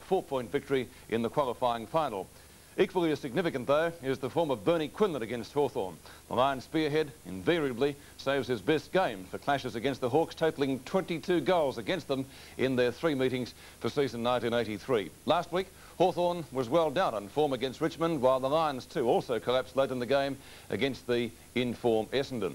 4-point victory in the qualifying final. Equally as significant, though, is the form of Bernie Quinlan against Hawthorn. The Lions spearhead invariably saves his best game for clashes against the Hawks, totalling 22 goals against them in their 3 meetings for season 1983. Last week, Hawthorn was well down on form against Richmond, while the Lions too also collapsed late in the game against the in-form Essendon.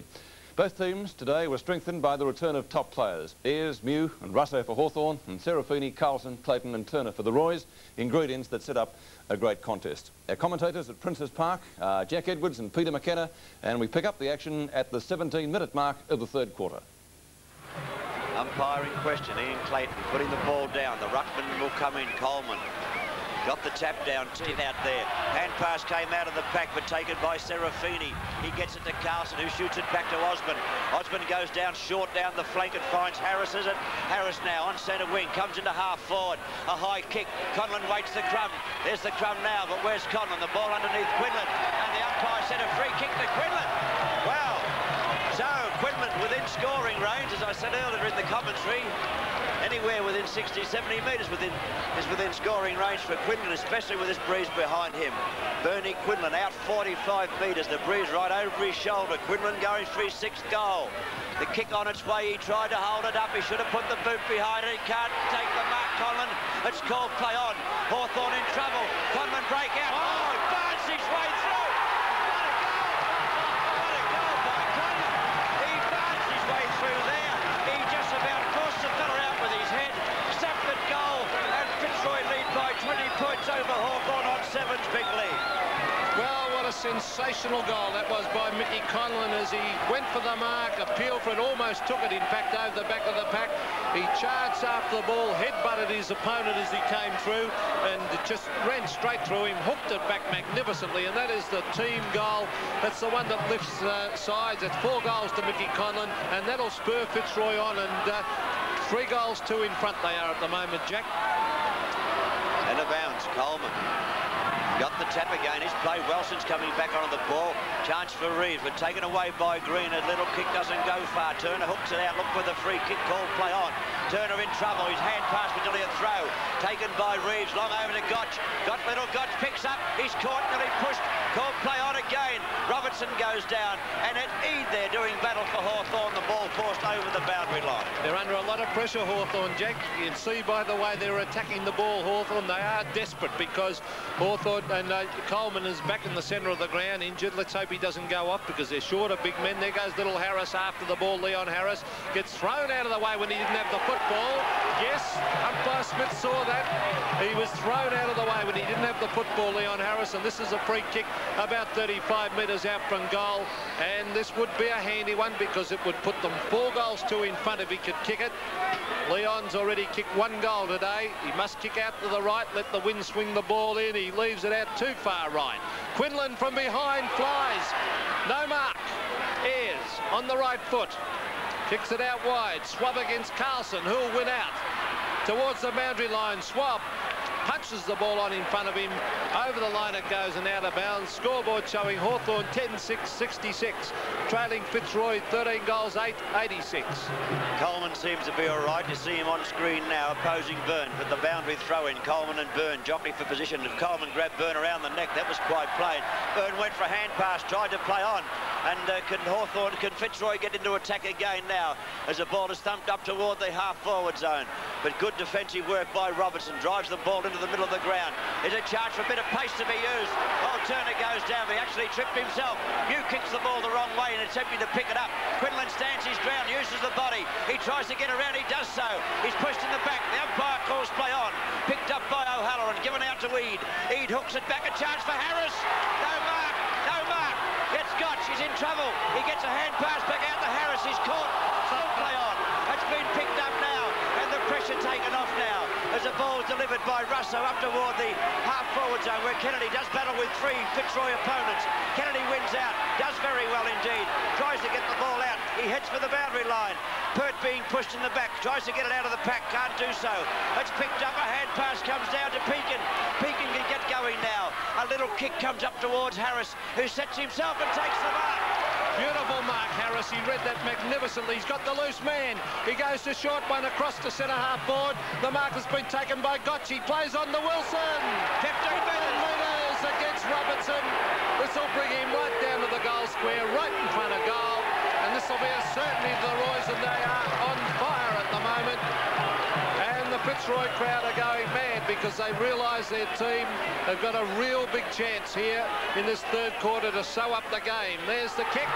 Both teams today were strengthened by the return of top players. Ayres, Mew and Russo for Hawthorn, and Serafini, Carlson, Clayton and Turner for the Roys, ingredients that set up a great contest. Our commentators at Princes Park are Jack Edwards and Peter McKenna, and we pick up the action at the 17-minute mark of the third quarter. Umpire in question, Ian Clayton putting the ball down. The ruckman will come in, Coleman. Got the tap down, Tim out there. Hand pass came out of the pack, but taken by Serafini. He gets it to Carlson, who shoots it back to Osborne. Osborne goes down short down the flank and finds Harris, is it? Harris now on centre wing, comes into half forward. A high kick. Conlon waits the crumb. There's the crumb now, but where's Conlon? The ball underneath Quinlan. And the umpire said a free kick to Quinlan. Wow. So Quinlan within scoring range, as I said earlier in the commentary. Anywhere within 60, 70 metres is within scoring range for Quinlan, especially with this breeze behind him. Bernie Quinlan out 45 metres, the breeze right over his shoulder. Quinlan going for his 6th goal. The kick on its way, he tried to hold it up. He should have put the boot behind it. He can't take the mark, Conlon. It's called play on. Hawthorn in trouble. Conlon break out. Oh, he barged his way through. What a goal! What a goal by Conlon. He barged his way through there. He just about forced the fella out with his head. Sapped the goal, and Fitzroy lead by 20 points over Hawthorn on 7's big lead. Well, what a sensational goal that was by Mickey Conlon as he went for the mark, appealed for it, almost took it, in fact, over the back of the pack. He charged after the ball, headbutted his opponent as he came through, and it just ran straight through him, hooked it back magnificently, and that is the team goal. That's the one that lifts sides. It's 4 goals to Mickey Conlon, and that'll spur Fitzroy on, and 3 goals, 2 in front they are at the moment, Jack. And a bounce, Coleman. Got the tap again. He's played well since coming back onto the ball. Chance for Reeves, but taken away by Green. A little kick doesn't go far. Turner hooks it out. Look for the free kick called play on. Turner in trouble. His hand pass was nearly a throw. Taken by Reeves. Long over to Gotch. Little Gotch picks up. He's caught, nearly pushed. Called play on again. Robertson goes down. And it's Eade there doing battle for Hawthorn. The ball forced over the boundary line. They're under a lot of pressure, Hawthorn, Jack. You can see by the way they're attacking the ball, Hawthorn. They are desperate because Hawthorn and Coleman is back in the centre of the ground, injured. Let's hope he doesn't go off because they're short of big men. There goes little Harris after the ball. Leon Harris gets thrown out of the way when he didn't have the football. Yes, umpire Smith saw that. He was thrown out of the way when he didn't have the football, Leon Harris, and this is a free kick about 35 metres out from goal. And this would be a handy one because it would put them 4 goals, 2 in front if he could kick it. Leon's already kicked 1 goal today. He must kick out to the right, let the wind swing the ball in. He leaves it out too far right. Quinlan from behind flies. No mark. Ayres on the right foot. Kicks it out wide. Swab against Carlson, who'll win out. Towards the boundary line. Swab punches the ball on in front of him. Over the line it goes and out of bounds. Scoreboard showing Hawthorn 10-6-66. Trailing Fitzroy 13 goals, 8-86. Coleman seems to be all right. You see him on screen now opposing Byrne for the boundary throw in. Coleman and Byrne jockey for position. If Coleman grabbed Byrne around the neck, that was quite plain. Byrne went for a hand pass, tried to play on. And can Fitzroy get into attack again now as the ball is thumped up toward the half-forward zone. But good defensive work by Robertson. Drives the ball into the middle of the ground. There's a chance for a bit of pace to be used. Oh, Turner goes down, but he actually tripped himself. Mew kicks the ball the wrong way and attempting to pick it up. Quinlan stands his ground, uses the body. He tries to get around, he does so. He's pushed in the back. The umpire calls play on. Picked up by O'Halloran, given out to Eade. Eade hooks it back, a chance for Harris. No mark, no mark. Gets Gotch, he's in trouble. He gets a hand pass back out to Harris. He's caught. Still play on. It's been picked up now, and the pressure taken off now as the ball is delivered by Russo up toward the half-forward zone where Kennedy does battle with 3 Fitzroy opponents. Kennedy wins out, does very well indeed. Tries to get the ball out. He heads for the boundary line. Pert being pushed in the back, tries to get it out of the pack, can't do so. It's picked up, a hand pass comes down to Pekin. Pekin can get going now. A little kick comes up towards Harris, who sets himself and takes the mark. Beautiful mark, Harris. He read that magnificently. He's got the loose man. He goes to short one across the centre-half board. The mark has been taken by Gotchi. Plays on to Wilson. 15 metres against Robertson. This will bring him right down to the goal square, right in front of goal. And this will be a certainty to the Roys, and they are on fire at the moment. And the Fitzroy crowd are going mad because they realise their team have got a real big chance here in this third quarter to sew up the game. There's the kick.